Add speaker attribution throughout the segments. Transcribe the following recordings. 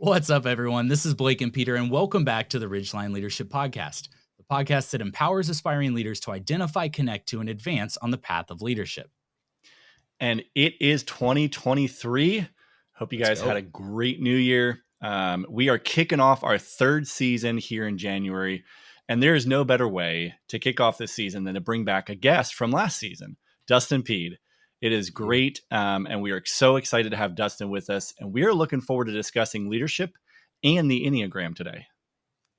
Speaker 1: What's up, everyone? This is Blake and Peter, and welcome back to the Ridgeline Leadership Podcast, the podcast that empowers aspiring leaders to identify, connect to, and advance on the path of leadership.
Speaker 2: And it is 2023. Hope you guys had a great new year. We are kicking off our third season here in January, and there is no better way to kick off this season than to bring back a guest from last season, Dustin Pead. It is great, and we are so excited to have Dustin with us, and we are looking forward to discussing leadership and the Enneagram today.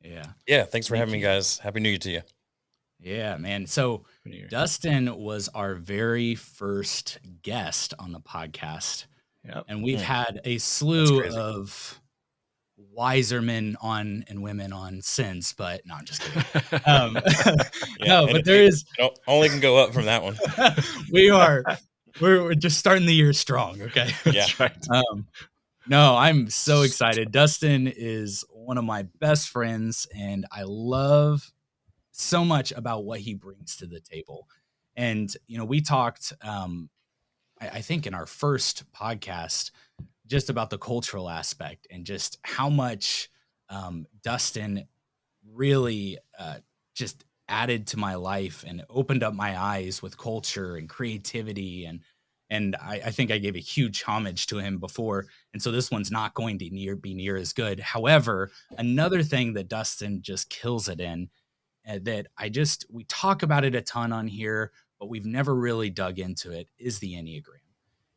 Speaker 3: Yeah. Thanks for having me, guys. Happy New Year to you.
Speaker 1: Yeah, man. So Dustin was our very first guest on the podcast, and we've had a slew of wiser men on and women on since, but no, I'm just kidding. But there is
Speaker 3: only can go up from that one.
Speaker 1: We're just starting the year strong. Okay.
Speaker 3: Yeah.
Speaker 2: That's right.
Speaker 1: No, I'm so excited. Dustin is one of my best friends, and I love so much about what he brings to the table. And, we talked, I think in our first podcast, just about the cultural aspect and just how much Dustin really just added to my life and opened up my eyes with culture and creativity. And I think I gave a huge homage to him before. And so this one's not going to be near as good. However, another thing that Dustin just kills it in, that we talk about it a ton on here, but we've never really dug into it, is the Enneagram.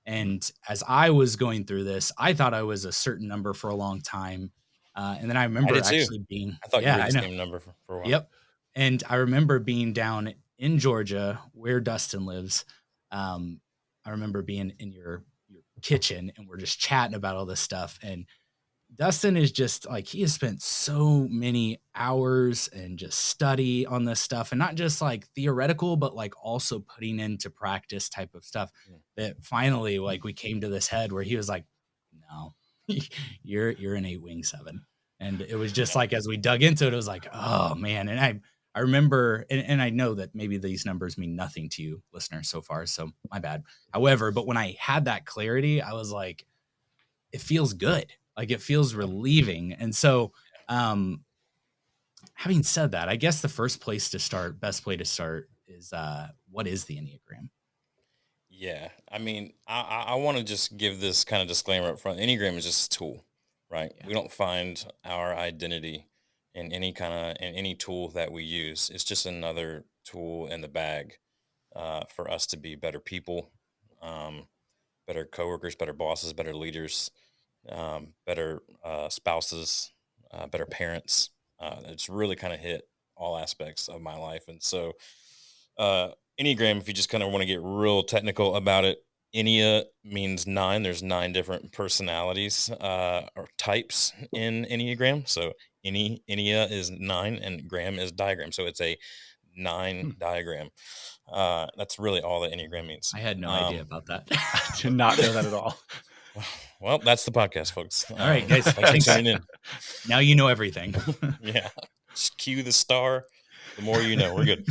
Speaker 1: And as I was going through this, I thought I was a certain number for a long time. And then I remember actually being,
Speaker 3: I thought you were the same number for a while.
Speaker 1: Yep. And I remember being down in Georgia where Dustin lives. I remember being in your kitchen and we're just chatting about all this stuff. And Dustin is just like, he has spent so many hours and just study on this stuff, and not just like theoretical, but like also putting into practice type of stuff that finally like we came to this head where he was like, no, you're an 8-wing-7. And it was just like, as we dug into it, it was like, oh man. And I remember, and I know that maybe these numbers mean nothing to you listeners so far, so my bad. However, but when I had that clarity, I was like, it feels good. Like it feels relieving. And so, having said that, I guess the best place to start is, what is the Enneagram?
Speaker 3: Yeah. I mean, I want to just give this kind of disclaimer up front. Enneagram is just a tool, right? Yeah. We don't find our identity in any tool that we use. It's just another tool in the bag, for us to be better people, better coworkers, better bosses, better leaders, better spouses, better parents. It's really kind of hit all aspects of my life. And so Enneagram, if you just kind of want to get real technical about it, Ennea means 9. There's 9 different personalities or types in Enneagram. So Ennea is 9 and gram is diagram. So it's a 9 diagram. That's really all that Enneagram means.
Speaker 1: I had no idea about that.
Speaker 2: I did not know that at all.
Speaker 3: Well, that's the podcast, folks.
Speaker 1: All right, guys.
Speaker 3: Thanks for tuning in.
Speaker 1: Now you know everything.
Speaker 3: Yeah. Just cue the star. The more you know, we're good.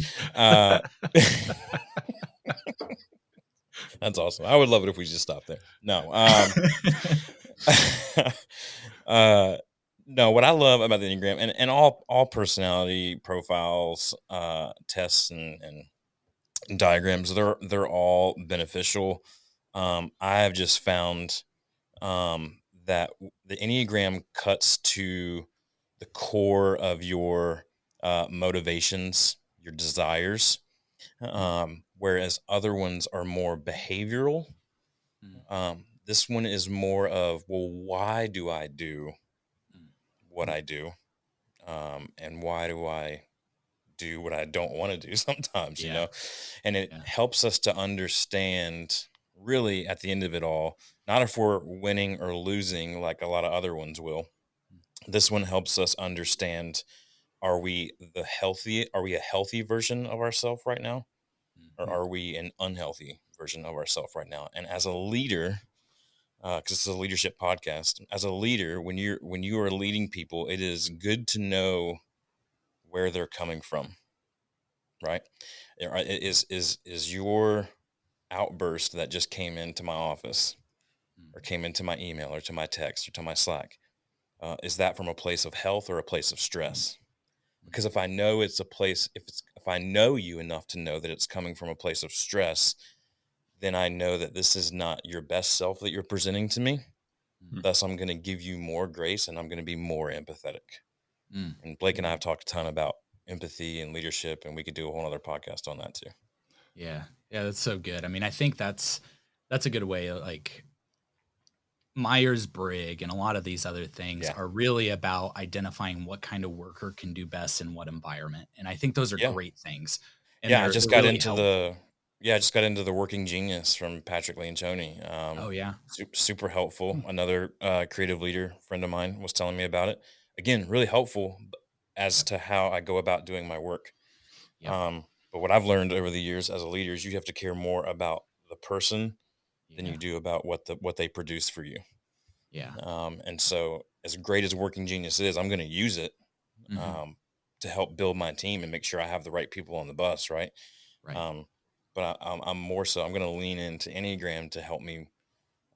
Speaker 3: That's awesome. I would love it if we just stopped there. No. No, what I love about the Enneagram and all personality profiles, tests and diagrams, they're all beneficial. I have just found that the Enneagram cuts to the core of your motivations, your desires, whereas other ones are more behavioral. This one is more of, well, why do I do what I do? And why do I do what I don't want to do sometimes, you know? And it helps us to understand, really, at the end of it all, not if we're winning or losing like a lot of other ones will. This one helps us understand, are we a healthy version of ourselves right now? Or are we an unhealthy version of ourselves right now? And as a leader, because it's a leadership podcast, as a leader, when you are leading people, it is good to know where they're coming from, right? Is your outburst that just came into my office or came into my email or to my text or to my Slack, is that from a place of health or a place of stress? Because if I know it's a place, if I know you enough to know that it's coming from a place of stress, then I know that this is not your best self that you're presenting to me.
Speaker 1: Mm,
Speaker 3: Thus, I'm going to give you more grace and I'm going to be more empathetic.
Speaker 1: mm.
Speaker 3: And Blake and I have talked a ton about empathy and leadership, and we could do a whole other podcast on that too.
Speaker 1: Yeah. Yeah, that's so good. I mean, I think that's a good way, like Myers-Briggs and a lot of these other things
Speaker 3: Yeah.
Speaker 1: are really about identifying what kind of worker can do best in what environment. And I think those are
Speaker 3: Yeah.
Speaker 1: great things. And
Speaker 3: Yeah.
Speaker 1: they're really helpful.
Speaker 3: I just got into the Working Genius from Patrick Lencioni.
Speaker 1: Oh yeah.
Speaker 3: Super helpful. Another creative leader friend of mine was telling me about it. Again, really helpful as
Speaker 1: Yep.
Speaker 3: to how I go about doing my work.
Speaker 1: Yep.
Speaker 3: But what I've learned over the years as a leader is you have to care more about the person than
Speaker 1: Yeah.
Speaker 3: you do about what they produce for you.
Speaker 1: Yeah.
Speaker 3: And so, as great as Working Genius is, I'm going to use it
Speaker 1: Hmm.
Speaker 3: um, to help build my team and make sure I have the right people on the bus, right?
Speaker 1: Right.
Speaker 3: Um, but I'm more so I'm going to lean into Enneagram to help me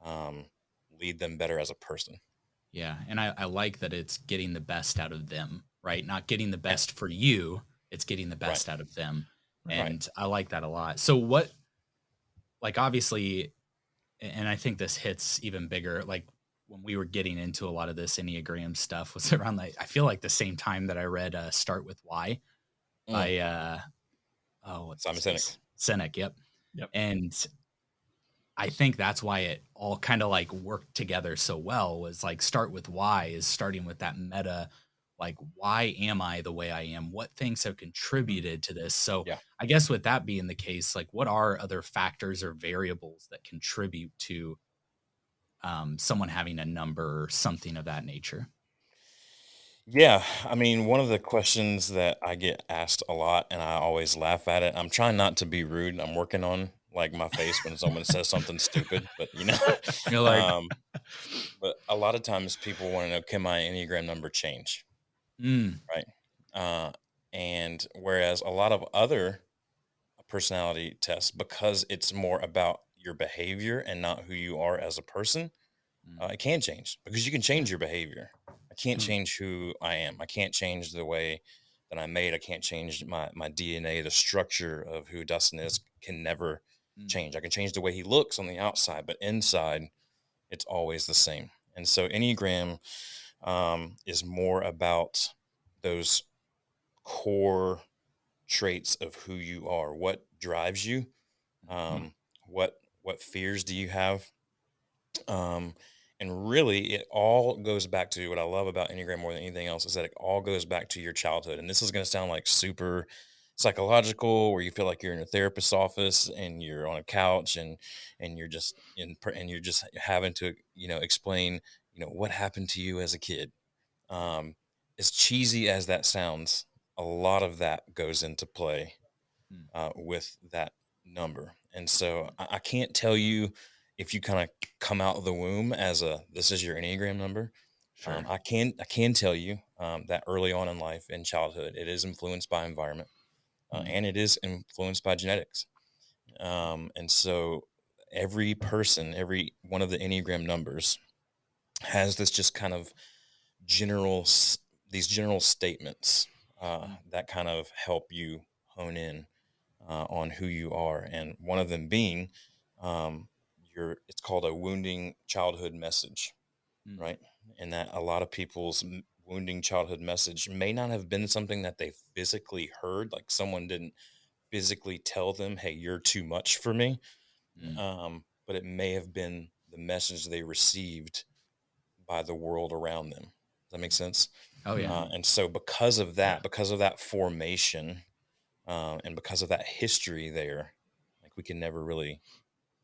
Speaker 3: um, lead them better as a person.
Speaker 1: Yeah. And I like that it's getting the best out of them, right? Not getting the
Speaker 3: Yeah,
Speaker 1: best for you, it's getting the
Speaker 3: right,
Speaker 1: best out of them.
Speaker 2: Right.
Speaker 1: And I like that a lot. So what, like obviously, and I think this hits even bigger, like when we were getting into a lot of this Enneagram stuff was around like I feel like the same time that I read Start With Why
Speaker 3: mm.
Speaker 1: by oh what's
Speaker 3: Simon
Speaker 1: his
Speaker 3: Sinek.
Speaker 1: face? Sinek, yep.
Speaker 2: Yep.
Speaker 1: And I think that's why it all kind of like worked together so well was like Start With Why is starting with that meta, like why am I the way I am? What things have contributed to this? So
Speaker 3: Yeah.
Speaker 1: I guess with that being the case, like what are other factors or variables that contribute to someone having a number or something of that nature?
Speaker 3: Yeah, I mean, one of the questions that I get asked a lot, and I always laugh at it. I'm trying not to be rude. I'm working on like my face when someone says something stupid, but
Speaker 1: You're like,
Speaker 3: um, but a lot of times people want to know, can my Enneagram number change?
Speaker 1: mm,
Speaker 3: Right. Uh, and whereas a lot of other personality tests, because it's more about your behavior and not who you are as a person,
Speaker 1: mm,
Speaker 3: it can change because you can
Speaker 1: yeah,
Speaker 3: change your behavior. I can't
Speaker 1: mm,
Speaker 3: change who I am. I can't change the way that I'm made. I can't change my DNA. The structure of who Dustin is can never
Speaker 1: mm,
Speaker 3: change. I can change the way he looks on the outside, but inside, it's always the same. And so Enneagram is more about those core traits of who you are. What drives you?
Speaker 1: mm,
Speaker 3: Um, what fears do you have? Um, and really, it all goes back to what I love about Enneagram more than anything else is that it all goes back to your childhood. And this is going to sound like super psychological, where you feel like you're in a therapist's office and you're on a couch and you're just and you're just having to explain what happened to you as a kid. Um, as cheesy as that sounds, a lot of that goes into play
Speaker 1: mm,
Speaker 3: with that number. And so I can't tell you if you kind of come out of the womb as this is your Enneagram number.
Speaker 1: sure.
Speaker 3: I can tell you that early on in life, in childhood, it is influenced by environment
Speaker 1: Mm,
Speaker 3: and it is influenced by genetics. And so every person, every one of the Enneagram numbers has this just kind of general, these general statements
Speaker 1: mm,
Speaker 3: that kind of help you hone in on who you are, and one of them being it's called a wounding childhood message,
Speaker 1: mm,
Speaker 3: right? And that a lot of people's wounding childhood message may not have been something that they physically heard, like someone didn't physically tell them, hey, you're too much for me,
Speaker 1: mm.
Speaker 3: but it may have been the message they received by the world around them. Does that make sense?
Speaker 1: Oh yeah.
Speaker 2: Mhm.
Speaker 3: And so
Speaker 2: Yeah.
Speaker 3: because of that formation, and because of that history there, like we can never really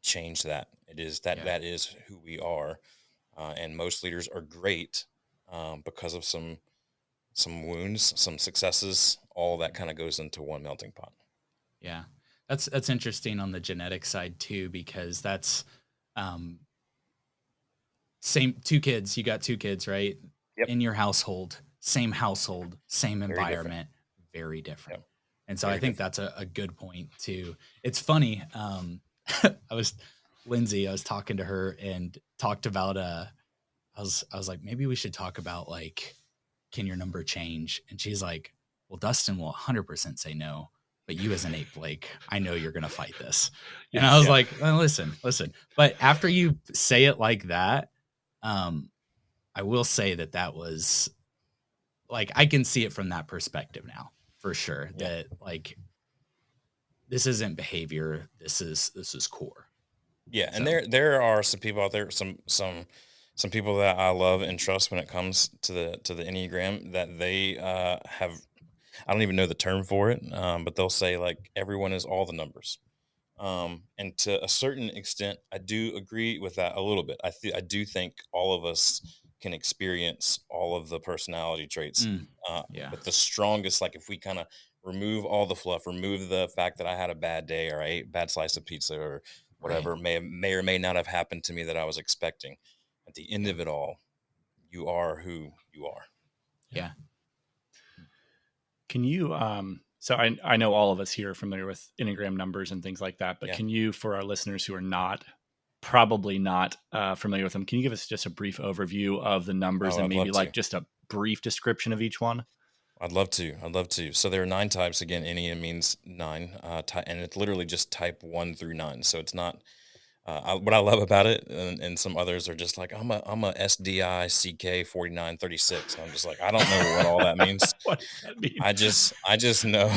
Speaker 3: change that. It is
Speaker 1: Yeah.
Speaker 3: that is who we are, and most leaders are great because of some wounds, some successes. All that kind of goes into one melting pot.
Speaker 1: Yeah. That's interesting on the genetic side too, because that's um same two kids, you got two kids, right?
Speaker 3: Yep,
Speaker 1: In your household, same
Speaker 3: very different.
Speaker 1: environment, very different.
Speaker 3: Yep,
Speaker 1: And so I
Speaker 3: very
Speaker 1: think
Speaker 3: different.
Speaker 1: that's a good point too. It's funny. I was Lindsay, I was talking to her and talked about I was like, maybe we should talk about like, can your number change? And she's like, well, Dustin will 100% say no, but you as an 8, Blake, I know you're going to fight this. And I was like, well, listen. But after you say it like that, I will say that was like, I can see it from that perspective now for sure, that like, this isn't behavior. This is core.
Speaker 3: Yeah. And there are some people out there, some people that I love and trust when it comes to the Enneagram, that they have, I don't even know the term for it, but they'll say like everyone is all the numbers. And to a certain extent, I do agree with that a little bit. I do think all of us can experience all of the personality traits. But the strongest, like if we kind of remove all the fluff, remove the fact that I had a bad day or I ate a bad slice of pizza or whatever may or may not have happened to me that I was expecting. At the end of it all, you are who you are.
Speaker 1: Yeah.
Speaker 2: Can you, so I know all of us here are familiar with Enneagram numbers and things like that, but can you, for our listeners who are probably not familiar with them, can you give us just a brief overview of the numbers and maybe like just a brief description of each one?
Speaker 3: I'd love to. So there are 9 types. Again, Ennea means 9, and it's literally just type 1 through 9. So it's not. What I love about it, and some others are just like, I'm a SDICK 4936. And I'm just like, I don't know what all that means.
Speaker 2: What does that mean?
Speaker 3: I just know,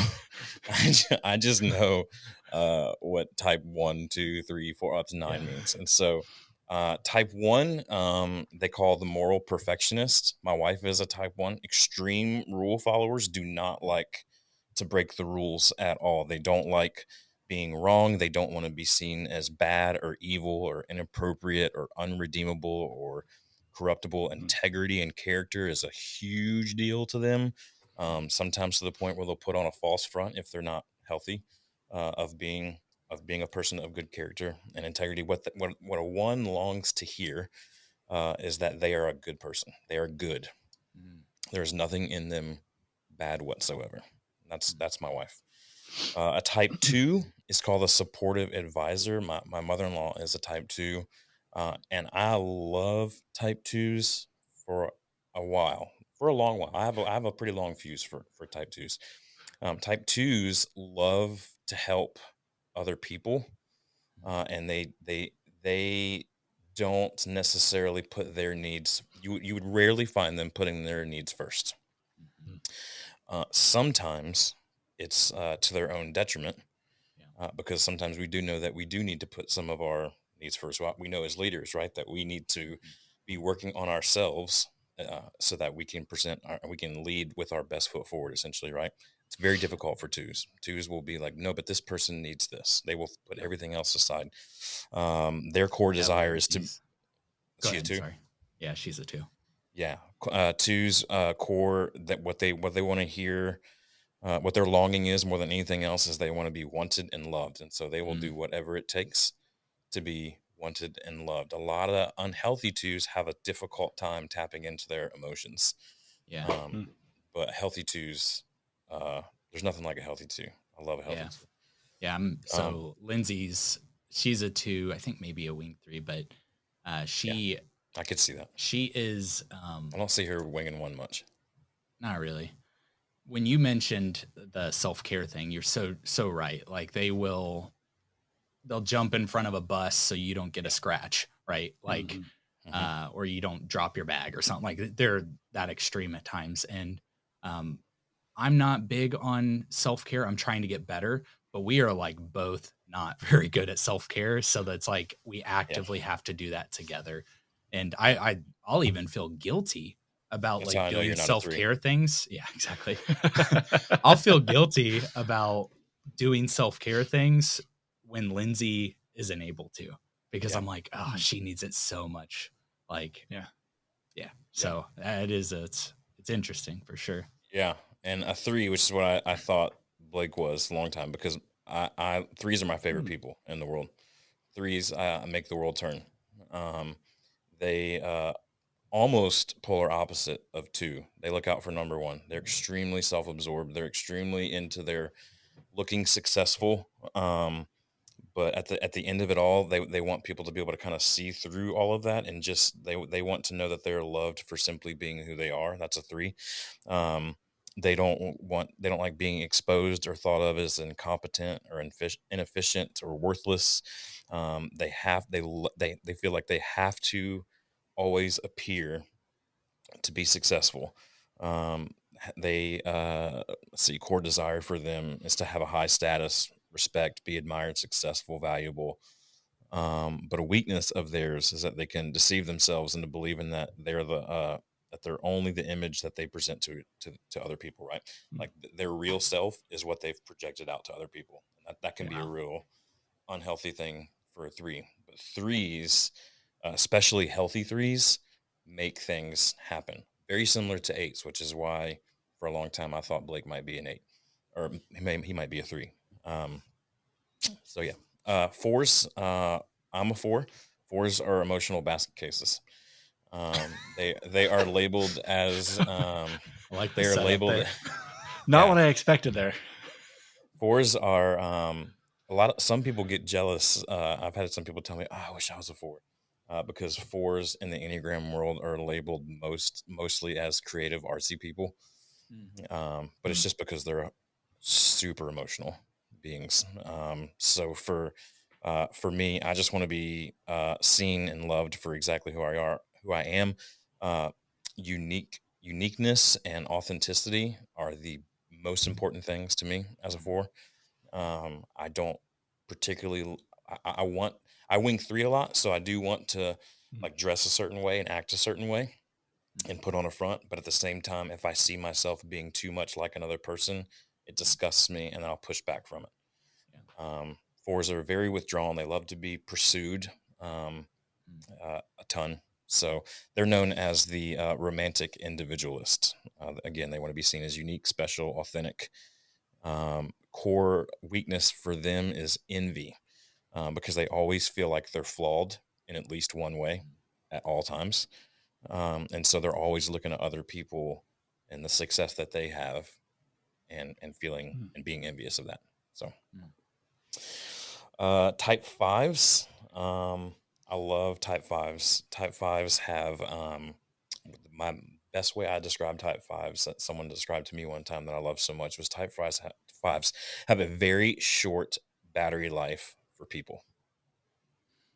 Speaker 3: I just know what type 1, 2, 3, 4 up to 9 means. And so type 1, they call the moral perfectionist. My wife is a type 1. Extreme rule followers do not like to break the rules at all. They don't like being wrong. They don't want to be seen as bad or evil or inappropriate or unredeemable or corruptible. Integrity and character is a huge deal to them. Sometimes to the point where they'll put on a false front if they're not healthy, of being a person of good character and integrity. What a 1 longs to hear is that they are a good person. They are good. There's nothing in them bad whatsoever. That's my wife. A type 2 is called a supportive advisor. My mother-in-law is a type 2, and I love type 2s for a long while. I have a pretty long fuse for type 2s. Type 2s love to help other people, and they don't necessarily put their needs. You would rarely find them putting their needs first. Sometimes it's to their own detriment, because sometimes we do know that we do need to put some of our needs first. Well, we know as leaders, right, that we need to be working on ourselves so that we can we can lead with our best foot forward, essentially, right? It's very difficult for 2s. 2s will be like, no, but this person needs this. They will put everything else aside. Their core desire is to.
Speaker 1: Go ahead, sorry. Yeah, she's a 2.
Speaker 3: Yeah, 2s core, that what they want to hear. What their longing is more than anything else is they want to be wanted and loved. And so they will do whatever it takes to be wanted and loved. A lot of unhealthy 2s have a difficult time tapping into their emotions.
Speaker 1: Yeah.
Speaker 3: But healthy 2s, there's nothing like a healthy 2. I love a healthy 2.
Speaker 1: Yeah. So Lindsay's, she's a 2, I think maybe a wing 3, but I
Speaker 3: could see that.
Speaker 1: She is,
Speaker 3: I don't see her winging 1 much.
Speaker 1: Not really. When you mentioned the self-care thing, you're so right. Like they'll jump in front of a bus so you don't get a scratch, right? Like, or you don't drop your bag or something. Like they're that extreme at times. And I'm not big on self-care. I'm trying to get better, but we are like both not very good at self-care. So that's like, we actively have to do that together. And I'll even feel guilty about like doing self-care things. Yeah, exactly. I'll feel guilty about doing self-care things when Lindsay isn't able to, because I'm like, oh, she needs it so much. Like, yeah. So it is, it's interesting for sure.
Speaker 3: Yeah. And a 3, which is what I thought Blake was a long time, because 3s are my favorite people in the world. 3s make the world turn. They almost polar opposite of 2. They look out for number 1. They're extremely self-absorbed. They're extremely into their looking successful. but at the end of it all, they want people to be able to kind of see through all of that, and just they want to know that they're loved for simply being who they are. That's a 3. Um, they don't like being exposed or thought of as incompetent or inefficient or worthless. They feel like they have to always appear to be successful. Let's see, core desire for them is to have a high status, respect, be admired, successful, valuable. But a weakness of theirs is that they can deceive themselves into believing that that they're only the image that they present to other people, right? Like their real self is what they've projected out to other people. And that can be a real unhealthy thing for a 3. But 3s, especially healthy 3s, make things happen. Very similar to 8s, which is why for a long time I thought Blake might be an 8, or he might be a 3. So yeah, 4s. I'm a 4. 4s are emotional basket cases. They are labeled as
Speaker 1: I like
Speaker 3: they are labeled.
Speaker 1: there.
Speaker 2: Not what I expected there.
Speaker 3: 4s are some people get jealous. I've had some people tell me, "Oh, I wish I was a 4," because 4s in the Enneagram world are labeled mostly as creative, artsy people. But it's just because they're super emotional beings. So for me, I just want to be seen and loved for exactly who I am. Uniqueness and authenticity are the most important things to me as a 4. I don't particularly. I wing 3 a lot, so I do want to like dress a certain way and act a certain way and put on a front. But at the same time, if I see myself being too much like another person, it disgusts me, and I'll push back from it. 4s are very withdrawn. They love to be pursued a ton. So they're known as the romantic individualist. Again, they want to be seen as unique, special, authentic. Core weakness for them is envy, because they always feel like they're flawed in at least one way at all times. And so they're always looking at other people and the success that they have, and feeling and being envious of that. So type 5s, I love type 5s. Type 5s have my best way I describe type 5s that someone described to me one time that I love so much was type 5s have a very short battery life for people.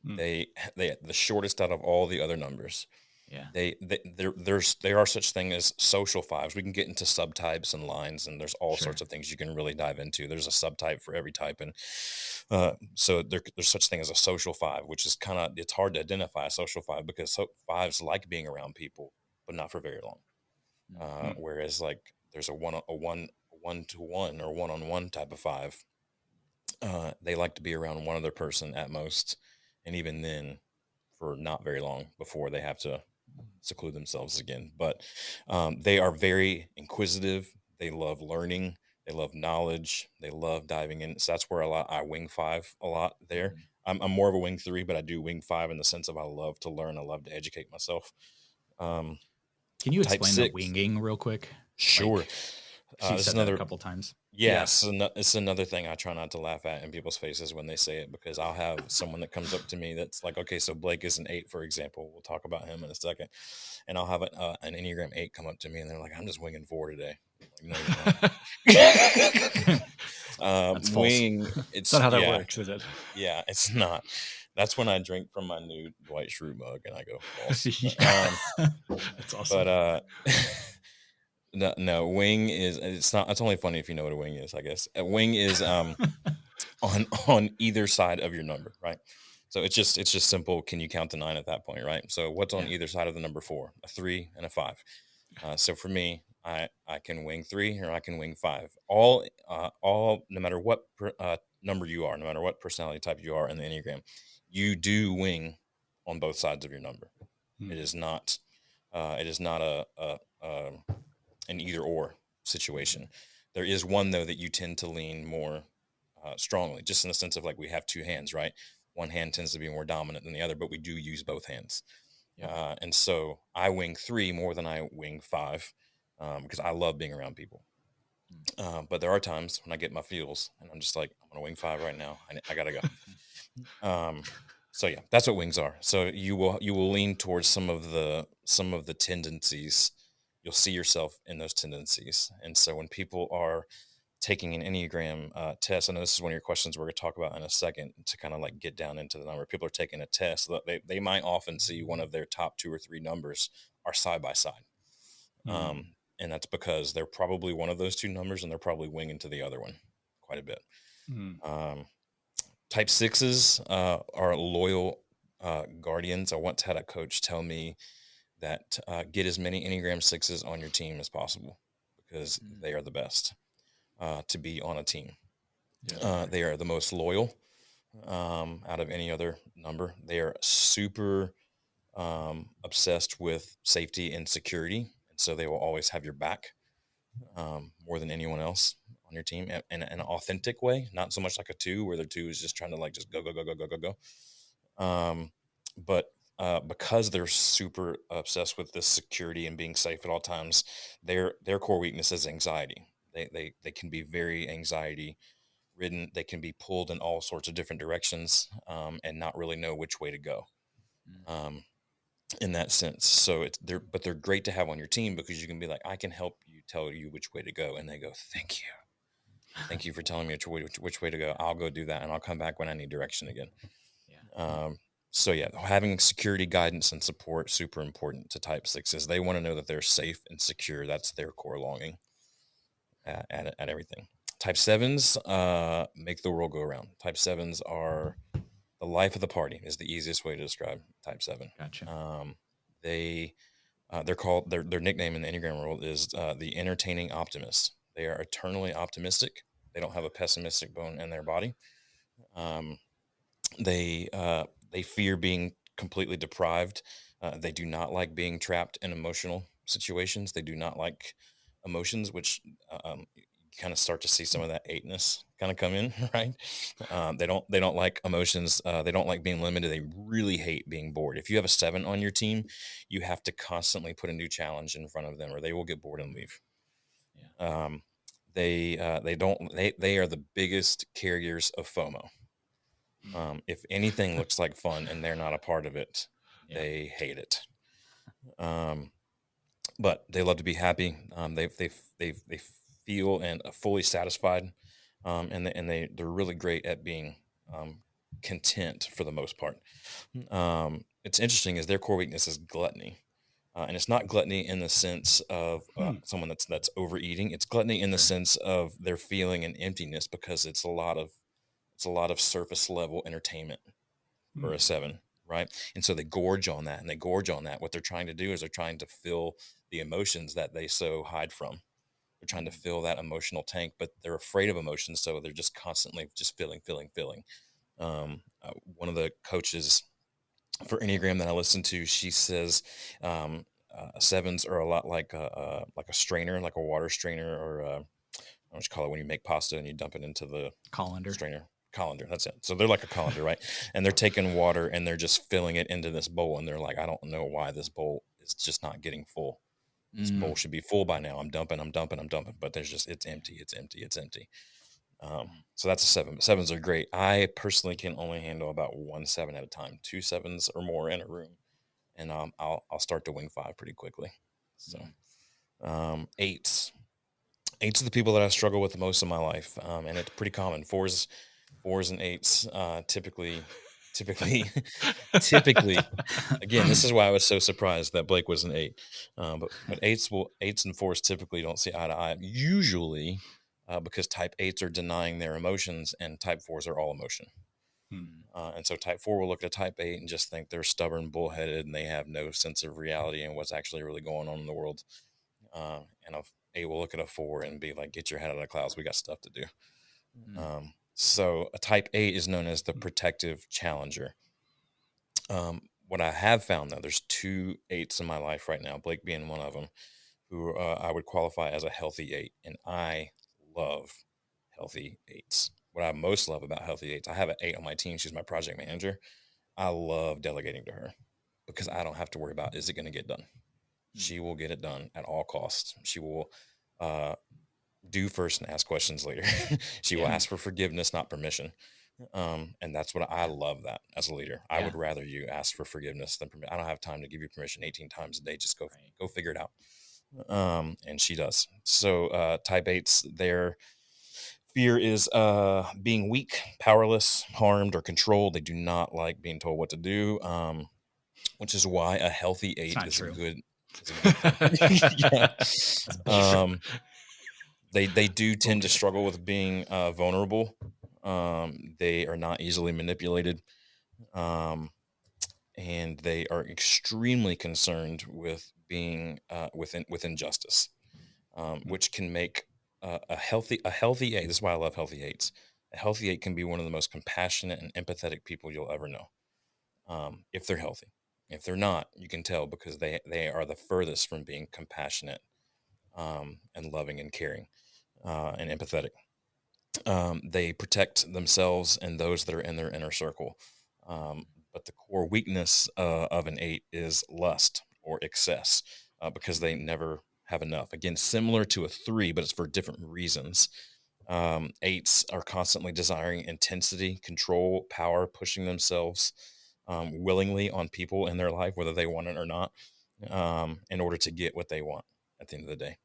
Speaker 3: They the shortest out of all the other numbers.
Speaker 1: Yeah.
Speaker 3: There are such thing as social 5s. We can get into subtypes and lines, and there's all sorts of things you can really dive into. There's a subtype for every type, and so there's such thing as a social 5, which is it's hard to identify a social 5 because 5s like being around people, but not for very long. Whereas like there's a one-to-one or one-on-one type of 5. They like to be around one other person at most, and even then for not very long before they have to seclude themselves again. But they are very inquisitive. They love learning. They love knowledge. They love diving in. So that's where I wing 5 a lot there. I'm more of a wing 3, but I do wing 5 in the sense of I love to learn. I love to educate myself.
Speaker 1: Can you explain the winging real quick?
Speaker 3: Sure.
Speaker 1: She said that a couple times.
Speaker 3: Yes, it's another thing I try not to laugh at in people's faces when they say it, because I'll have someone that comes up to me that's like, okay, so Blake is an 8, for example. We'll talk about him in a second. And I'll have an Enneagram 8 come up to me, and they're like, I'm just winging 4 today. I'm like, no, you're not.
Speaker 2: That's
Speaker 3: wing,
Speaker 2: it's not how that works, is it?
Speaker 3: Yeah, it's not. That's when I drink from my new Dwight Schrute mug and I go false.
Speaker 2: That's awesome.
Speaker 3: But no, wing is, it's not, it's only funny if you know what a wing is, I guess. A wing is on either side of your number, right? So it's just simple. Can you count to 9 at that point, right? So what's on either side of the number 4? A 3 and a 5. So for me, I can wing 3 or I can wing 5. All no matter what number you are, no matter what personality type you are in the Enneagram, you do wing on both sides of your number. It is not an either or situation. There is one though that you tend to lean more strongly, just in the sense of like we have 2 hands, right? One hand tends to be more dominant than the other, but we do use both hands. And so I wing 3 more than I wing 5 because I love being around people. But there are times when I get my feels and I'm just like, I'm going to wing 5 right now. I got to go. So yeah, that's what wings are. So you will lean towards some of the tendencies. You'll see yourself in those tendencies. And so when people are taking an Enneagram test, I know this is one of your questions we're going to talk about in a second to kind of like get down into the number. People are taking a test. They might often see one of their top 2 or 3 numbers are side by side. And that's because they're probably one of those 2 numbers and they're probably winging to the other one quite a bit. Type 6s are loyal guardians. I once had a coach tell me that get as many Enneagram 6s on your team as possible because they are the best to be on a team. They are the most loyal out of any other number. They are super obsessed with safety and security. And so they will always have your back more than anyone else on your team in an authentic way, not so much like a 2 where the 2 is just trying to like just go. But because they're super obsessed with this security and being safe at all times, their core weakness is anxiety. They can be very anxiety ridden. They can be pulled in all sorts of different directions and not really know which way to go. In that sense. So they're great to have on your team because you can be like, I can help you tell you which way to go. And they go, thank you for telling me which way to go. I'll go do that. And I'll come back when I need direction again. So yeah, having security, guidance, and support, super important to type 6s. They want to know that they're safe and secure. That's their core longing at everything. Type 7s make the world go around. Type 7s are the life of the party is the easiest way to describe type 7.
Speaker 1: Gotcha.
Speaker 3: They're called their nickname in the Enneagram world is the entertaining optimist. They are eternally optimistic. They don't have a pessimistic bone in their body. They fear being completely deprived. They do not like being trapped in emotional situations. They do not like emotions, which you kind of start to see some of that 8ness kind of come in, right? They don't like emotions. They don't like being limited. They really hate being bored. If you have a 7 on your team, you have to constantly put a new challenge in front of them, or they will get bored and leave. They are the biggest carriers of FOMO. If anything looks like fun and they're not a part of it, they hate it. But they love to be happy. They feel and fully satisfied, and they're really great at being content for the most part. It's interesting is their core weakness is gluttony. And it's not gluttony in the sense of someone that's overeating. It's gluttony in the sense of they're feeling an emptiness because it's a lot of surface level entertainment for a 7, right? And so they gorge on that, and they gorge on that. What they're trying to do is they're trying to fill the emotions that they so hide from. They're trying to fill that emotional tank, but they're afraid of emotions, so they're just constantly just filling. One of the coaches for Enneagram that I listen to, she says 7s are a lot like a strainer, like a water strainer, or I don't know what you call it when you make pasta and you dump it into the
Speaker 1: Colander.
Speaker 3: strainer. Colander, that's it. So they're like a colander, right? And they're taking water and they're just filling it into this bowl, and they're like, I don't know why this bowl is just not getting full. This bowl should be full by now. I'm dumping, but it's empty. So that's a 7. 7s are great. I personally can only handle about 1 7 at a time. 2 7s or more in a room, and I'll start to wing 5 pretty quickly. So 8s. 8s are the people that I struggle with the most in my life, and it's pretty common. 4s and 8s typically. Again, this is why I was so surprised that Blake was an 8. But 8s and 4s typically don't see eye to eye. Usually, because type 8s are denying their emotions, and type 4s are all emotion. And so type 4 will look at a type 8 and just think they're stubborn, bullheaded, and they have no sense of reality and what's actually really going on in the world. And a 8 will look at a 4 and be like, "Get your head out of the clouds. We got stuff to do." So a type 8 is known as the protective challenger. What I have found, though, there's 2 8s in my life right now, Blake being one of them, who I would qualify as a healthy 8. And I love healthy 8s. What I most love about healthy 8s, I have an 8 on my team. She's my project manager. I love delegating to her because I don't have to worry about, is it going to get done? She will get it done at all costs. She will do first and ask questions later. She will ask for forgiveness, not permission. And that's what I love that as a leader. I
Speaker 1: Yeah.
Speaker 3: would rather you ask for forgiveness than permission. I don't have time to give you permission 18 times a day. Just go figure it out. And she does. So type 8s, their fear is being weak, powerless, harmed, or controlled. They do not like being told what to do, which is why a healthy 8 is
Speaker 1: true.
Speaker 3: a good thing. Yeah.
Speaker 1: That's bullshit.
Speaker 3: They do tend to struggle with being vulnerable. They are not easily manipulated. And they are extremely concerned with being with injustice, which can make a healthy 8. This is why I love healthy 8s. A healthy 8 can be one of the most compassionate and empathetic people you'll ever know, if they're healthy. If they're not, you can tell because they are the furthest from being compassionate, and loving and caring, and empathetic. They protect themselves and those that are in their inner circle. But the core weakness of an 8 is lust or excess, because they never have enough. Again, similar to a 3, but it's for different reasons. 8s are constantly desiring intensity, control, power, pushing themselves willingly on people in their life, whether they want it or not, in order to get what they want at the end of the day.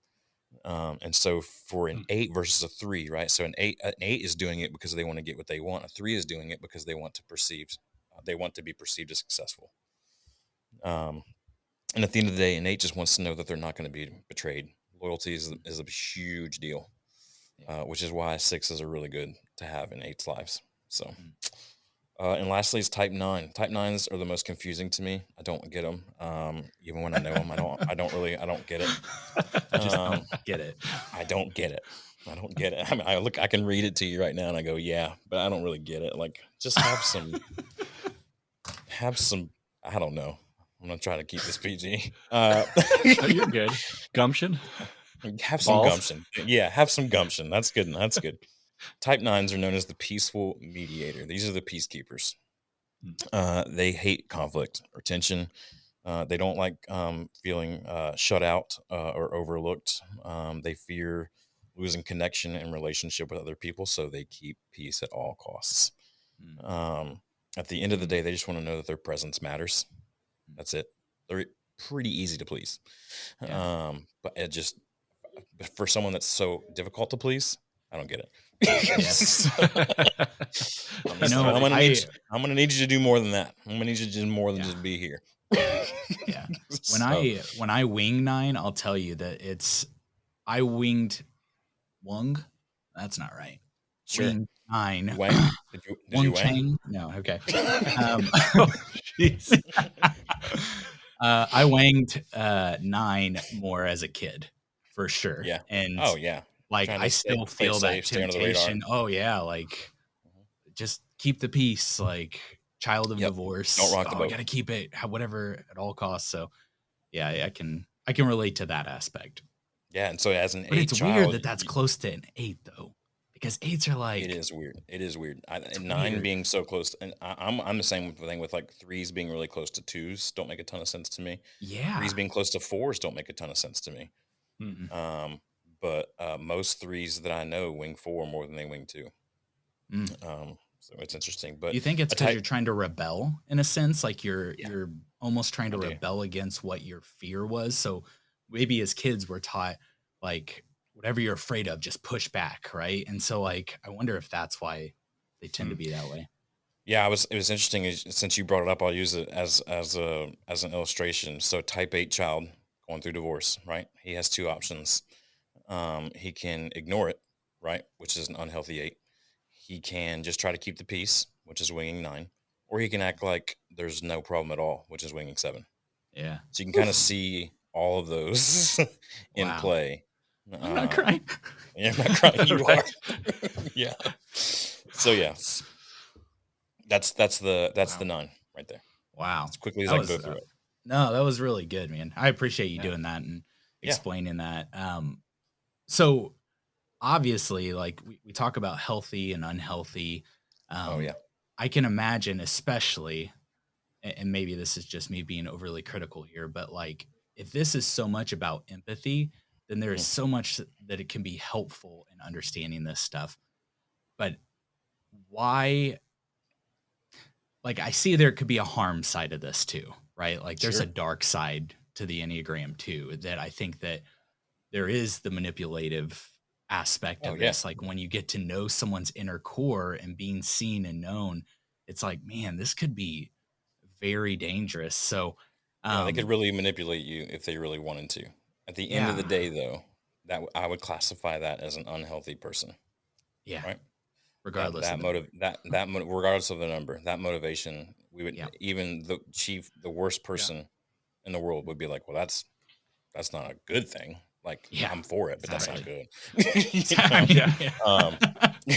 Speaker 3: And so for an 8 versus a 3, right? So an eight is doing it because they want to get what they want. A 3 is doing it because they want to they want to be perceived as successful. And at the end of the day, an 8 just wants to know that they're not going to be betrayed. Loyalty is a huge deal, which is why 6s are really good to have in 8's lives. So, and lastly is type 9. Type 9s are the most confusing to me. I don't get them. Even when I know them, I don't get it.
Speaker 1: I just don't get it.
Speaker 3: I don't get it. I don't get it. I mean, I can read it to you right now and I go, yeah, but I don't really get it. Like, just have some, I don't know. I'm going to try to keep this PG.
Speaker 2: Oh, you're good. Gumption.
Speaker 3: Have some gumption. Yeah. Have some gumption. That's good. That's good. Type 9s are known as the peaceful mediator. These are the peacekeepers. They hate conflict or tension. They don't like feeling shut out or overlooked. They fear losing connection and relationship with other people, so they keep peace at all costs. At the end of the day, they just want to know that their presence matters. That's it. They're pretty easy to please.
Speaker 1: Yeah.
Speaker 3: But for someone that's so difficult to please, I don't get it.
Speaker 1: Yes.
Speaker 3: I'm gonna need you to do more than that. I'm gonna need you to do more than just be here.
Speaker 1: Yeah. When I wing 9, I'll tell you that I winged Wung. That's not right.
Speaker 3: Sure.
Speaker 1: Winged 9.
Speaker 3: Wang? Did you wang?
Speaker 1: Chang? No. Okay. Jeez. I wanged 9 more as a kid, for sure.
Speaker 3: Yeah.
Speaker 1: And
Speaker 3: oh yeah.
Speaker 1: like I still feel that temptation. Oh yeah, like just keep the peace. Like child of divorce.
Speaker 3: Don't rock the boat.
Speaker 1: I gotta keep it, whatever at all costs. So yeah, I can relate to that aspect.
Speaker 3: Yeah, and so as an 8
Speaker 1: but it's
Speaker 3: child,
Speaker 1: weird that that's close to an 8 though, because 8s are like
Speaker 3: it is weird. It is weird. And 9 being so close, and I'm the same thing with like 3s being really close to 2s. Don't make a ton of sense to me.
Speaker 1: Yeah.
Speaker 3: 3s being close to 4s don't make a ton of sense to me.
Speaker 1: Mm-hmm.
Speaker 3: But most 3s that I know wing 4 more than they wing 2. So it's interesting. But
Speaker 1: you think it's because you're trying to rebel in a sense, like you're almost trying to rebel against what your fear was. So maybe as kids we're taught like whatever you're afraid of, just push back, right? And so like I wonder if that's why they tend to be that way.
Speaker 3: Yeah, it was interesting. Since you brought it up, I'll use it as an illustration. So type 8 child going through divorce, right? He has 2 options. He can ignore it, right, which is an unhealthy 8. He can just try to keep the peace, which is winging 9, or he can act like there's no problem at all, which is winging 7.
Speaker 1: Yeah.
Speaker 3: So you can kind of see all of those in play.
Speaker 1: I'm not crying.
Speaker 3: Yeah, I'm not crying. You are. Yeah. So yeah, that's the 9 right there.
Speaker 1: Wow.
Speaker 3: As quickly as I can go through it.
Speaker 1: No, that was really good, man. I appreciate you doing that and explaining that. So obviously, like we talk about healthy and unhealthy. I can imagine, especially, and maybe this is just me being overly critical here, but like if this is so much about empathy, then there is so much that it can be helpful in understanding this stuff. But why, like, I see there could be a harm side of this too, right? Like there's a
Speaker 3: Sure.
Speaker 1: dark side to the Enneagram too, that I think that there is the manipulative aspect
Speaker 3: Oh
Speaker 1: of
Speaker 3: yeah.
Speaker 1: this. Like when you get to know someone's inner core and being seen and known, it's like, man, this could be very dangerous. So,
Speaker 3: Yeah, they could
Speaker 1: um,
Speaker 3: really manipulate you if they really wanted to. At the end of the
Speaker 1: yeah,
Speaker 3: day, though, I would classify that as an unhealthy person,
Speaker 1: yeah,
Speaker 3: right? That
Speaker 1: regardless of
Speaker 3: that
Speaker 1: the
Speaker 3: motive regardless of the number, that motivation, we would
Speaker 1: yeah,
Speaker 3: even the worst
Speaker 2: Yeah.
Speaker 3: person in the world would be like, well, that's not a good thing. Like
Speaker 1: yeah,
Speaker 3: I'm for it, but that's not
Speaker 1: exactly.
Speaker 3: good.
Speaker 1: Exactly.
Speaker 2: Yeah.
Speaker 3: Um,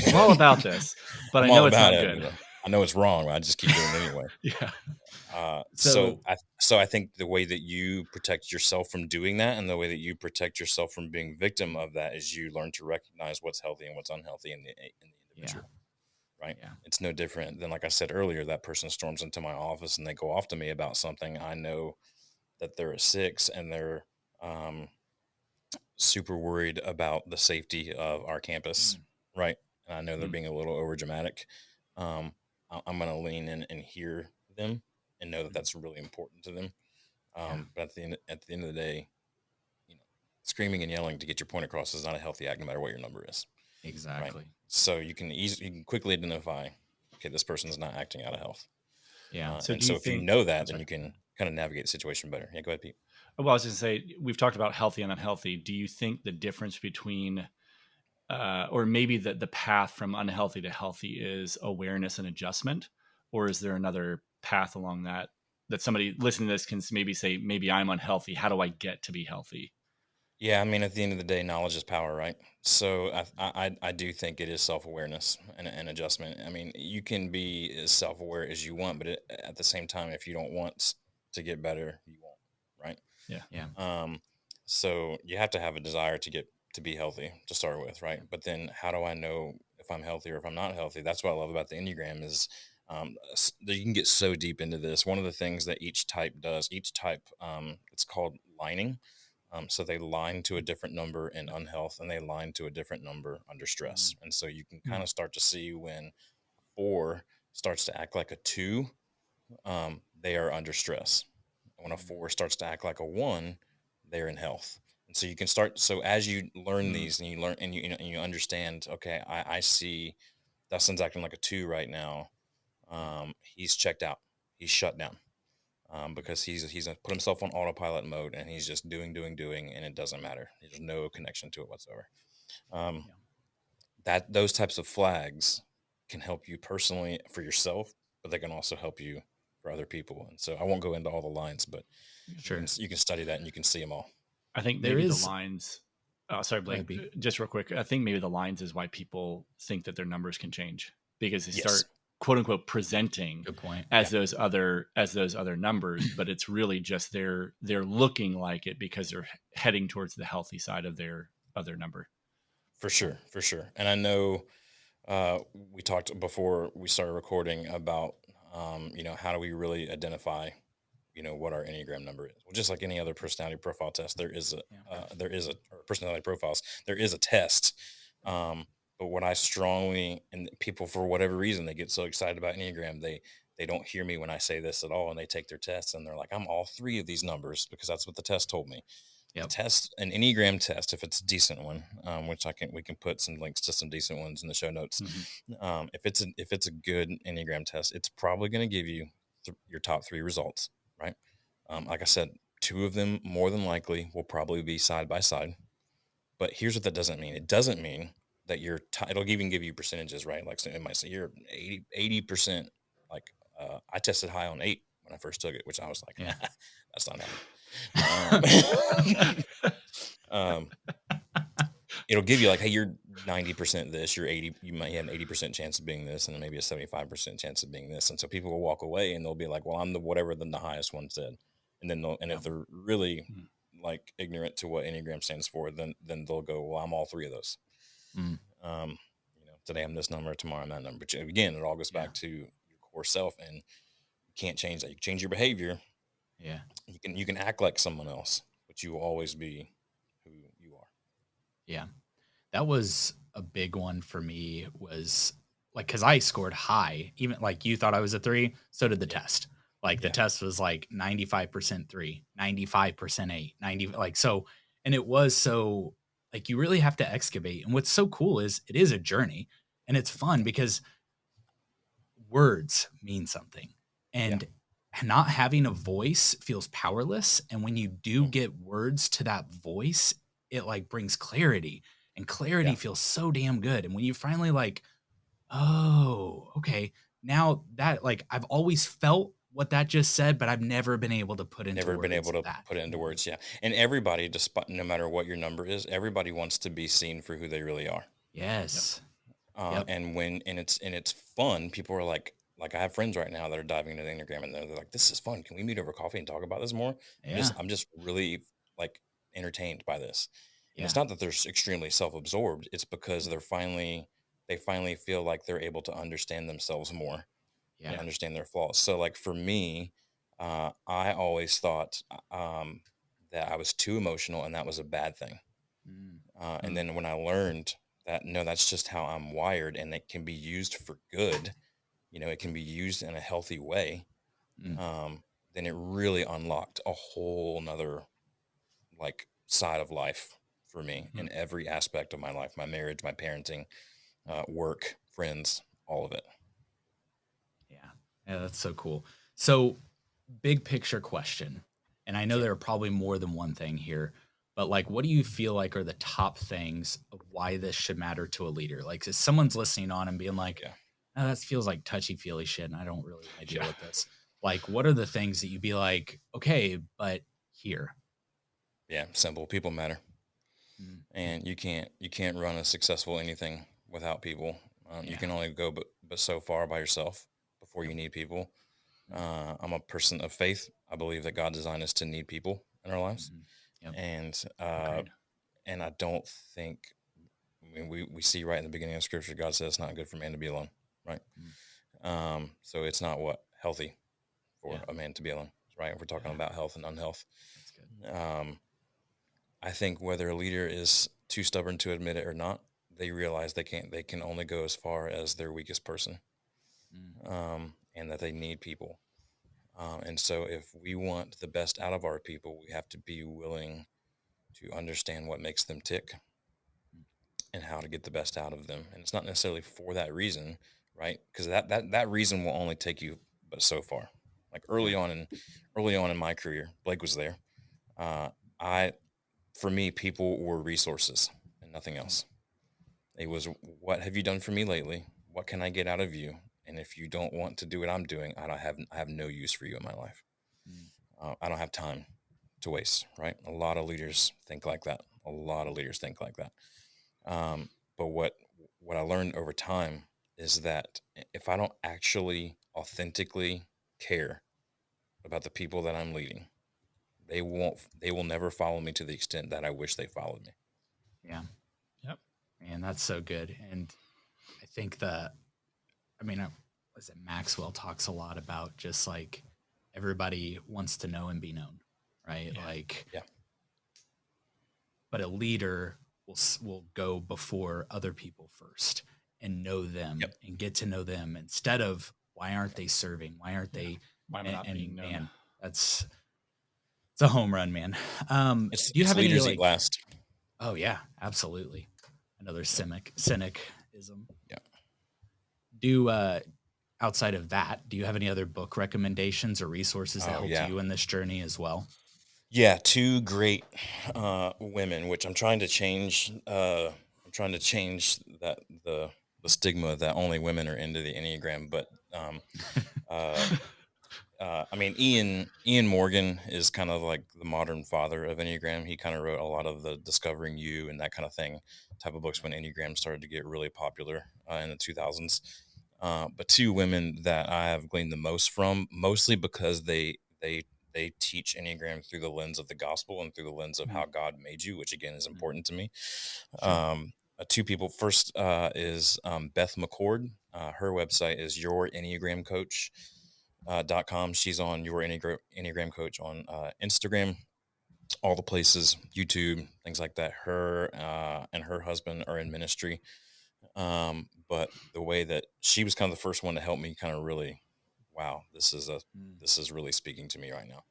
Speaker 2: I'm all about this, but I
Speaker 3: I'm
Speaker 2: know
Speaker 3: all
Speaker 2: it's
Speaker 3: about
Speaker 2: not
Speaker 3: it.
Speaker 2: good.
Speaker 3: I know it's wrong, but I just keep doing it anyway.
Speaker 2: Yeah.
Speaker 1: So,
Speaker 3: So I think the way that you protect yourself from doing that, and the way that you protect yourself from being victim of that, is you learn to recognize what's healthy and what's unhealthy in the
Speaker 1: yeah,
Speaker 3: individual. Right?
Speaker 1: yeah,
Speaker 3: It's no different than, like I said earlier, that person storms into my office and they go off to me about something. I know that they're a 6 and they're um, super worried about the safety of our campus,
Speaker 1: mm,
Speaker 3: right? And I know they're
Speaker 2: Mm.
Speaker 3: being a little over dramatic. I'm going to lean in and hear them and know that
Speaker 1: mm,
Speaker 3: that's really important to them.
Speaker 1: yeah,
Speaker 3: But at the end of the day, you know, screaming and yelling to get your point across is not a healthy act, no matter what your number is, right?
Speaker 1: exactly.
Speaker 3: So you can quickly identify, okay, this person's not acting out of health.
Speaker 1: Yeah,
Speaker 2: So
Speaker 3: And
Speaker 2: do
Speaker 3: so
Speaker 2: you
Speaker 3: if you
Speaker 2: think,
Speaker 3: know
Speaker 2: I'm
Speaker 3: that, then
Speaker 2: sorry.
Speaker 3: you can kind of navigate the situation better. Yeah, go ahead, Pete.
Speaker 2: Well, I was just going to say, we've talked about healthy and unhealthy. Do you think the difference between, or maybe the path from unhealthy to healthy is awareness and adjustment? Or is there another path along that somebody listening to this can maybe say, maybe I'm unhealthy. How do I get to be healthy?
Speaker 3: Yeah, I mean, at the end of the day, knowledge is power, right? So I do think it is self awareness and adjustment. I mean, you can be as self aware as you want, but at the same time, if you don't want to get better, you won't, right?
Speaker 2: Yeah.
Speaker 1: yeah,
Speaker 3: Um, so you have to have a desire to be healthy to start with, right?
Speaker 1: yeah,
Speaker 3: But then, how do I know if I'm healthy or if I'm not healthy? That's what I love about the Enneagram is that you can get so deep into this. One of the things that each type does, it's called lining. So they line to a different number in unhealth, and they line to a different number under stress.
Speaker 1: mm,
Speaker 3: And so you can kind
Speaker 2: Mm.
Speaker 3: of start to see when 4 starts to act like a 2, they are under stress. When a
Speaker 1: mm,
Speaker 3: 4 starts to act like a 1, they're in health. And so you can start. So as you learn
Speaker 2: Mm.
Speaker 3: these, and you learn, and you understand, okay, I see Dustin's acting like a 2 right now. He's checked out. He's shut down. Because he's put himself on autopilot mode and he's just doing, and it doesn't matter. There's no connection to it whatsoever. Um,
Speaker 1: yeah,
Speaker 3: that those types of flags can help you personally for yourself, but they can also help you for other people. And so I won't go into all the lines, but
Speaker 1: sure.
Speaker 3: you can study that and you can see them all.
Speaker 2: I think
Speaker 1: There
Speaker 2: maybe the
Speaker 1: is.
Speaker 2: lines. Oh, sorry,
Speaker 1: Go ahead,
Speaker 2: Blake.
Speaker 1: B.
Speaker 2: Just real quick. I think maybe the lines is why people think that their numbers can change because they start
Speaker 3: Yes,
Speaker 2: quote unquote presenting
Speaker 1: Good point.
Speaker 2: as
Speaker 3: yeah,
Speaker 2: those other numbers, but it's really just they're looking like it because they're heading towards the healthy side of their other number.
Speaker 3: for sure, for sure. And I know we talked before we started recording about how do we really identify what our Enneagram number is. Well, just like any other personality profile test,
Speaker 1: Yeah,
Speaker 3: or personality profiles, there is a test. But what I strongly, and people for whatever reason they get so excited about Enneagram, they don't hear me when I say this at all, and they take their tests and they're like, I'm all 3 of these numbers because that's what the test told me.
Speaker 1: yep,
Speaker 3: An Enneagram test, if it's a decent one, which we can put some links to some decent ones in the show notes.
Speaker 2: Mm-hmm.
Speaker 3: If it's a good Enneagram test, it's probably going to give you your top 3 results, right? Like I said, 2 of them more than likely will probably be side by side. But here's what that doesn't mean. It doesn't mean that it'll even give you percentages, right? Like so it might say you're 80%. Like I tested high on 8 when I first took it, which I was like,
Speaker 1: yeah,
Speaker 3: that's not happening. Um, it'll give you like, hey, you're 90% this, you might have an 80% chance of being this, and then maybe a 75% chance of being this. And so people will walk away and they'll be like, well, I'm the whatever than the highest one said. And then
Speaker 1: yeah,
Speaker 3: if they're really
Speaker 2: Mm.
Speaker 3: like ignorant to what Enneagram stands for, then they'll go, well, I'm all 3 of those.
Speaker 1: mm,
Speaker 3: Um, today I'm this number, tomorrow I'm that number. But again, it all goes
Speaker 1: yeah,
Speaker 3: back to your core self, and you can't change that. You can change your behavior.
Speaker 1: yeah,
Speaker 3: You can act like someone else, but you will always be who you are.
Speaker 1: yeah. That was a big one for me. Was like, cause I scored high, even like you thought I was a 3, so did the
Speaker 3: Yeah.
Speaker 1: test. Like the
Speaker 3: Yeah.
Speaker 1: test was like 95% 3, 95% 8, 90, like, so, and it was so, like, you really have to excavate. And what's so cool is it is a journey and it's fun because words mean something.
Speaker 3: Yeah.
Speaker 1: And not having a voice feels powerless. And when you do
Speaker 3: Mm.
Speaker 1: get words to that voice, it like brings clarity. And clarity
Speaker 3: Yeah.
Speaker 1: feels so damn good. And when you finally like, oh, okay, now that like I've always felt what that just said, but I've never been able to put into
Speaker 3: Never been able
Speaker 1: words
Speaker 3: to
Speaker 1: that.
Speaker 3: put it into
Speaker 1: Mhm.
Speaker 3: words. Yeah. And everybody, despite no matter what your number is, everybody wants to be seen for who they really are.
Speaker 2: Yep.
Speaker 1: Yes. Yep.
Speaker 3: And it's fun. People are like I have friends right now that are diving into the Enneagram, and they're like, "This is fun. Can we meet over coffee and talk about this more?"
Speaker 1: Yeah.
Speaker 3: I'm just really like entertained by this. And it's
Speaker 1: Yeah.
Speaker 3: not that they're extremely self-absorbed. It's because they finally feel like they're able to understand themselves more and
Speaker 1: Yeah.
Speaker 3: understand their flaws. So like for me, I always thought that I was too emotional, and that was a bad thing.
Speaker 1: Mm.
Speaker 3: And
Speaker 1: Mm.
Speaker 3: then when I learned that no, that's just how I'm wired, and it can be used for good, it can be used in a healthy way.
Speaker 1: Mm.
Speaker 3: Um, then it really unlocked a whole nother like side of life for me
Speaker 1: Mhm.
Speaker 3: in every aspect of my life, my marriage, my parenting, work, friends, all of it.
Speaker 1: Yeah. Yeah, that's so cool. So, big picture question. And I know
Speaker 3: Sure.
Speaker 1: there are probably more than one thing here, but like, what do you feel like are the top things of why this should matter to a leader? Like, if someone's listening on and being like,
Speaker 3: Yeah.
Speaker 1: oh, that feels like touchy feely shit, and I don't really want to deal
Speaker 3: Yeah.
Speaker 1: with this. Like, what are the things that you'd be like, okay, but here?
Speaker 3: Yeah. Simple. People matter.
Speaker 1: Mm.
Speaker 3: And you can't run a successful anything without people. You
Speaker 1: Yeah.
Speaker 3: can only go but so far by yourself before
Speaker 1: Yep.
Speaker 3: you need people.
Speaker 1: Mm.
Speaker 3: I'm a person of faith. I believe that God designed us to need people in our lives,
Speaker 1: Mhm. Yep.
Speaker 3: and
Speaker 2: Agreed.
Speaker 3: and I don't think. I mean, we see right in the beginning of Scripture, God says it's not good for man to be alone, right?
Speaker 1: Mm.
Speaker 3: So it's not what healthy for
Speaker 1: Yeah.
Speaker 3: a man to be alone, right? If we're talking
Speaker 1: Yeah.
Speaker 3: about health and unhealth,
Speaker 1: That's good.
Speaker 3: um, I think whether a leader is too stubborn to admit it or not, they realize they can only go as far as their weakest person,
Speaker 1: Mm.
Speaker 3: and that they need people. And so, if we want the best out of our people, we have to be willing to understand what makes them tick
Speaker 1: Mm.
Speaker 3: and how to get the best out of them. And it's not necessarily for that reason, right? Because that reason will only take you but so far. Like
Speaker 1: Yeah.
Speaker 3: early on in my career, Blake was there. Uh, I For me, people were resources and nothing
Speaker 1: Mm.
Speaker 3: else. It was, what have you done for me lately? What can I get out of you? And if you don't want to do what I'm doing, I have no use for you in my life.
Speaker 1: Mm.
Speaker 3: I don't have time to waste, right? A lot of leaders think like that. A lot of leaders think like that. But what I learned over time is that if I don't actually authentically care about the people that I'm leading, they will never follow me to the extent that I wish they followed me.
Speaker 1: Yeah.
Speaker 2: Yep.
Speaker 1: Man, that's so good. And I think that, I mean, was it Maxwell talks a lot about just like everybody wants to know and be known, right?
Speaker 2: Yeah.
Speaker 1: Like,
Speaker 3: Yeah.
Speaker 1: but a leader will go before other people first and know them
Speaker 3: Yep.
Speaker 1: and get to know them instead of why aren't they serving? Why aren't
Speaker 2: Yeah.
Speaker 1: they?
Speaker 2: Why am I not being known?
Speaker 1: Man, that's it's a home run, man.
Speaker 3: It's
Speaker 1: Do you
Speaker 3: it's
Speaker 1: have any
Speaker 3: leaders eat
Speaker 1: like?
Speaker 3: last.
Speaker 1: Oh yeah, absolutely. Another
Speaker 3: Yep.
Speaker 1: cynicism.
Speaker 3: Yeah.
Speaker 1: Do outside of that, do you have any other book recommendations or resources that
Speaker 3: Oh
Speaker 1: helped
Speaker 3: yeah.
Speaker 1: you in this journey as well?
Speaker 3: Yeah. Two great women, which I'm trying to change. I'm trying to change the stigma that only women are into the Enneagram, but uh, I mean, Ian Morgan is kind of like the modern father of Enneagram. He kind of wrote a lot of the Discovering You and that kind of thing type of books when Enneagram started to get really popular in the 2000s. But two women that I have gleaned the most from, mostly because they teach Enneagram through the lens of the gospel and through the lens of
Speaker 1: Mm,
Speaker 3: how God made you, which again is
Speaker 1: mm,
Speaker 3: important to me.
Speaker 1: sure.
Speaker 3: Two people. First is Beth McCord. Her website is Your Enneagram Coach .com. She's on Your Enneagram Coach on Instagram, all the places, YouTube, things like that. Her and her husband are in ministry, But the way that she was kind of the first one to help me kind of really, wow, this is really speaking to me right now.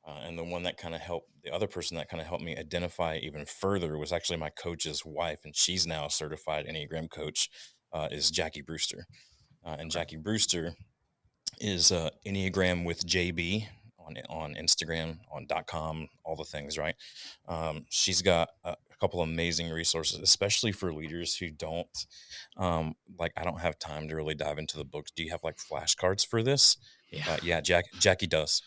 Speaker 3: And the one that kind of helped, the other person that kind of helped me identify even further was actually my coach's wife, and she's now a certified Enneagram coach, is Jackie Brewster. And Jackie Brewster is Enneagram with JB on Instagram, on .com, all the things, right? She's got a couple amazing resources, especially for leaders who don't, I don't have time to really dive into the books. Do you have like flashcards for this?
Speaker 1: Yeah.
Speaker 3: Jackie does.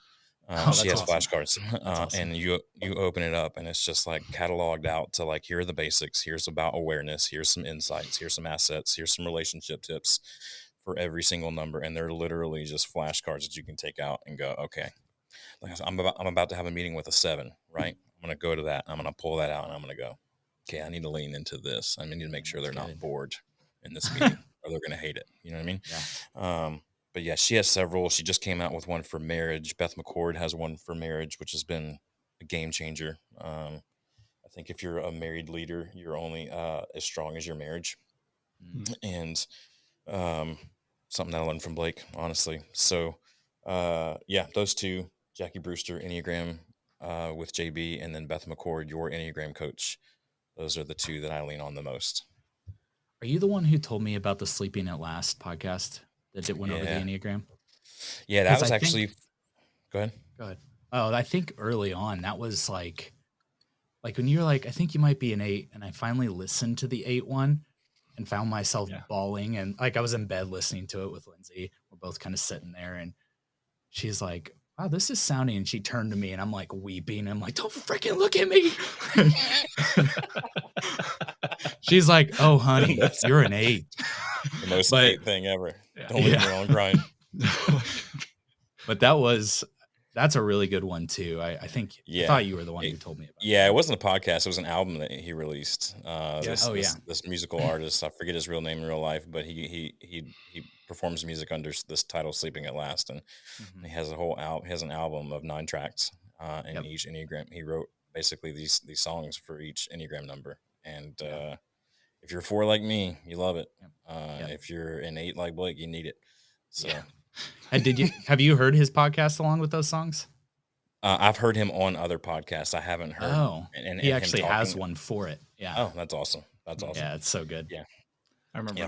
Speaker 1: Oh,
Speaker 3: She
Speaker 1: that's
Speaker 3: has
Speaker 1: awesome.
Speaker 3: flashcards,
Speaker 1: That's awesome.
Speaker 3: and you open it up, and it's just like cataloged out to like, here are the basics. Here's about awareness. Here's some insights. Here's some assets. Here's some relationship tips for every single number, and they're literally just flashcards that you can take out and go, okay. Like I said, I'm about to have a meeting with a 7, right? I'm going to go to that. I'm going to pull that out, and I'm going to go, okay, I need to lean into this. I need to make sure they're not bored in this meeting, or they're going to hate it. You know what I mean?
Speaker 1: Yeah.
Speaker 3: But yeah, she has several. She just came out with one for marriage. Beth McCord has one for marriage, which has been a game changer. I think if you're a married leader, you're only as strong as your marriage. And something that I learned from Blake, honestly. So yeah, those two, Jackie Brewster, Enneagram with JB, and then Beth McCord, your Enneagram coach. Those are the two that I lean on the most.
Speaker 1: Are you the one who told me about the Sleeping at Last podcast that went over the Enneagram?
Speaker 3: Yeah, that was actually. Go ahead.
Speaker 1: Go ahead. Oh, I think early on that was like when you're like, I think you might be an 8, and I finally listened to the 8 one and found myself bawling, and like I was in bed listening to it with Lindsay. We're both kind of sitting there, and she's like, wow, this is sounding, and she turned to me, and I'm like weeping. I'm like, don't freaking look at me. She's like, oh, honey, you're an 8.
Speaker 3: The most 8 thing ever. Don't leave me alone crying.
Speaker 1: But that's a really good one too. I think I thought you were the one who told me about it.
Speaker 3: Yeah, it wasn't a podcast. It was an album that he released. This musical artist, I forget his real name in real life, but he performs music under this title, Sleeping at Last. And he has he has an album of 9 tracks. And each Enneagram, he wrote basically these songs for each Enneagram number. And if you're 4 like me, you love it. If you're an 8 like Blake, you need it. So
Speaker 1: and have you heard his podcast along with those songs?
Speaker 3: I've heard him on other podcasts. I haven't heard.
Speaker 1: Oh, and he actually has one for it. Yeah.
Speaker 3: Oh, that's awesome. That's awesome.
Speaker 1: Yeah, it's so good.
Speaker 3: Yeah.
Speaker 2: I remember.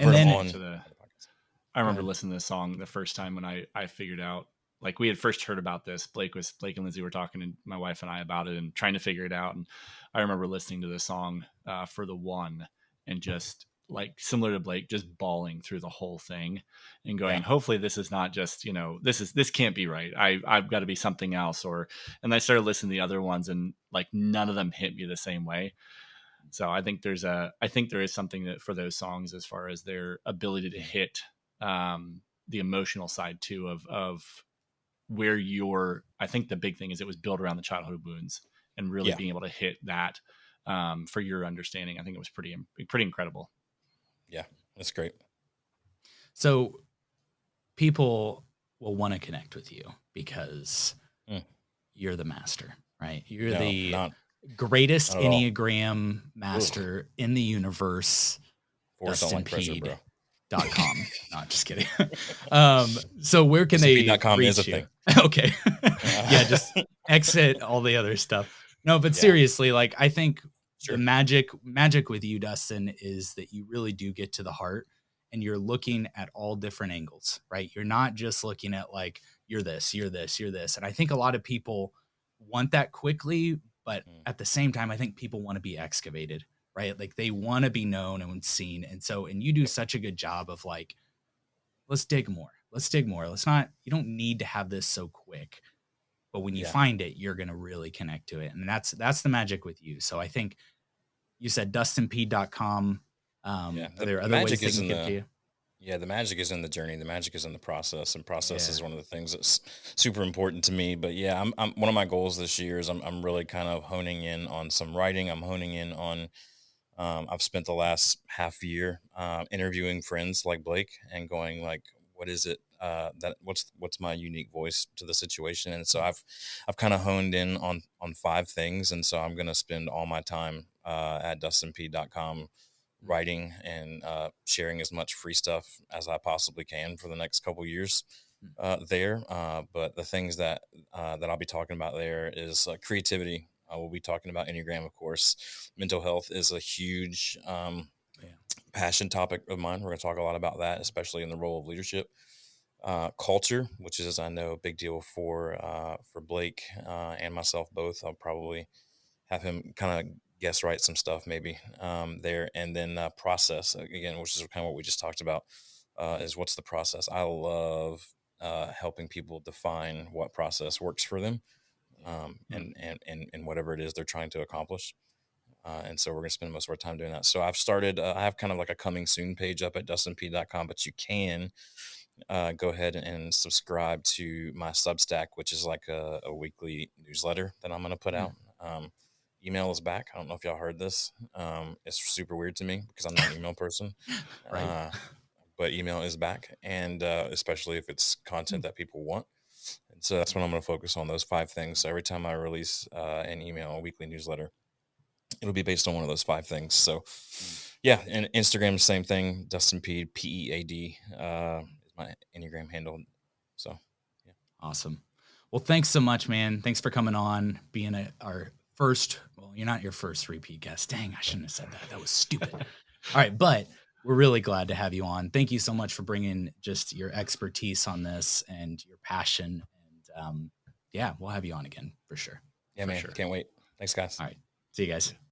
Speaker 2: I remember listening to this song the first time when I figured out, like, we had first heard about this. Blake and Lindsay were talking to my wife and I about it and trying to figure it out. And I remember listening to the song for the one, and just like similar to Blake, just bawling through the whole thing and going, hopefully this is not just, this can't be right. I've got to be something else. And I started listening to the other ones, and like none of them hit me the same way. So I think there is something that for those songs, as far as their ability to hit the emotional side too, of where I think the big thing is it was built around the childhood wounds, and really being able to hit that for your understanding. I think it was pretty incredible.
Speaker 3: Yeah, that's great.
Speaker 1: So people will want to connect with you because you're the master, right? You're the greatest Enneagram master in the universe. Dustin Pead. .com. No, just kidding. So where can they reach you? Okay. Yeah, just exit all the other stuff. No, but seriously, like, I think the magic with you, Dustin, is that you really do get to the heart, and you're looking at all different angles, right? You're not just looking at like, you're this, you're this, you're this. And I think a lot of people want that quickly, but at the same time, I think people want to be excavated, right? Like, they want to be known and seen. And you do such a good job of like, let's dig more. You don't need to have this so quick, but when you find it, you're going to really connect to it. And that's the magic with you. So I think you said dustinpead.com. Are there other ways they can get to you?
Speaker 3: Yeah, the magic is in the journey. The magic is in the process, and process is one of the things that's super important to me. But yeah, I'm one of my goals this year is I'm really kind of honing in on some writing. I'm honing in on. I've spent the last half year interviewing friends like Blake and going like, what is it what's my unique voice to the situation? And so I've kind of honed in on 5 things, and so I'm going to spend all my time at dustinpead.com writing and sharing as much free stuff as I possibly can for the next couple years there. But the things that I'll be talking about there is creativity. We'll be talking about Enneagram, of course. Mental health is a huge passion topic of mine. We're going to talk a lot about that, especially in the role of leadership. Culture, which is, I know, a big deal for Blake and myself both. I'll probably have him kind of guess right some stuff maybe there. And then process, again, which is kind of what we just talked about, is what's the process. I love helping people define what process works for them and whatever it is they're trying to accomplish. And so we're going to spend most of our time doing that. So I've started, I have kind of like a coming soon page up at dustinpead.com, but you can go ahead and subscribe to my Substack, which is like a weekly newsletter that I'm going to put out. Email is back. I don't know if y'all heard this. It's super weird to me because I'm not an email person.
Speaker 1: Right.
Speaker 3: But email is back, and especially if it's content that people want. And so that's what I'm going to focus on, those 5 things. So every time I release an email, a weekly newsletter, it'll be based on one of those 5 things. So yeah, and Instagram, same thing. Dustin Pead, Pead, is my Enneagram handle. So yeah.
Speaker 1: Awesome. Well, thanks so much, man. Thanks for coming on, being our first. Well, you're not your first repeat guest. Dang, I shouldn't have said that. That was stupid. All right, but we're really glad to have you on. Thank you so much for bringing just your expertise on this and your passion. And yeah, we'll have you on again for sure.
Speaker 3: Yeah, man. Sure. Can't wait. Thanks, guys.
Speaker 1: All right. See you guys.